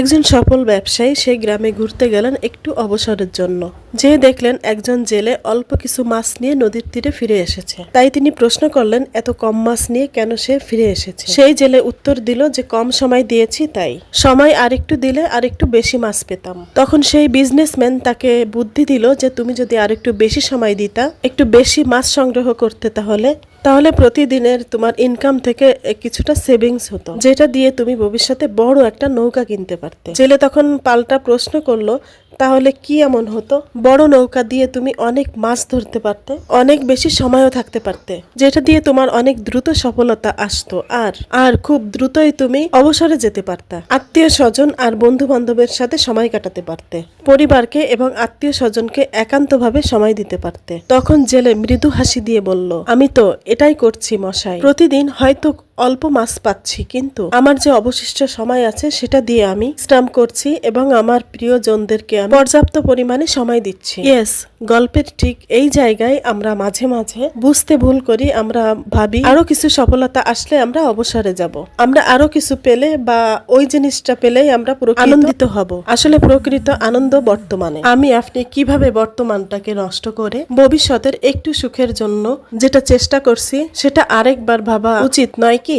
একজন সফল ব্যবসায়ী সেই গ্রামে ঘুরতে গেলেন একটু অবসরের জন্য। যে দেখলেন একজন জেলে অল্প কিছু মাছ নিয়ে নদীর তীরে ফিরে এসেছে। তাই তিনি প্রশ্ন করলেন এত কম মাছ নিয়ে কেন সে ফিরে এসেছে। সেই জেলে উত্তর দিল যে কম সময় দিয়েছি, তাই সময় আরেকটু দিলে আরেকটু বেশি মাছ পেতাম। তখন সেই বিজনেসম্যান তাকে বুদ্ধি দিল যে তুমি যদি আরেকটু বেশি সময় দিতা, একটু বেশি মাছ সংগ্রহ করতে, তাহলে প্রতিদিনের তোমার ইনকাম থেকে কিছুটা সেভিংস হতো, যেটা দিয়ে তুমি ভবিষ্যতে বড় একটা নৌকা কিনতে পারতে। জেলে তখন পাল্টা প্রশ্ন করলো, তাহলে কি এমন হতো? বড় নৌকা দিয়ে তুমি অনেক মাছ ধরতে পারতে, অনেক বেশি সময়ও থাকতে পারতে, যেটা দিয়ে তোমার অনেক দ্রুত সফলতা আসতো, আর খুব দ্রুতই তুমি অবসরে যেতে পারতা। আত্মীয় স্বজন আর বন্ধু বান্ধবের সাথে সময় কাটাতে পারতে, পরিবারকে এবং আত্মীয় স্বজনকে একান্তভাবে সময় দিতে পারতে। তখন জেলে মৃদু হাসি দিয়ে বলল, আমি তো এটাই করছি মশাই। প্রতিদিন হয়তো অল্প মাছ পাচ্ছি, কিন্তু আমার যে অবশিষ্ট সময় আছে সেটা দিয়ে আমি স্ট্যাম্প করছি এবং আমার প্রিয়জনদেরকে আমি পর্যাপ্ত পরিমাণে সময় দিচ্ছি। ইয়েস, গল্পের ঠিক এই জায়গায় আমরা মাঝে মাঝে বুঝতে ভুল করি। আমরা ভাবি আরো কিছু সফলতা আসলে আমরা অবসরে যাব, আমরা আরো কিছু পেলে বা ওই জিনিসটা পেলেই আমরা আনন্দিত হব। আসলে প্রকৃত আনন্দ বর্তমানে। আপনি কিভাবে বর্তমানটাকে নষ্ট করে ভবিষ্যতের একটু সুখের জন্য যেটা চেষ্টা করছি সেটা আরেকবার ভাবা উচিত নয় কি?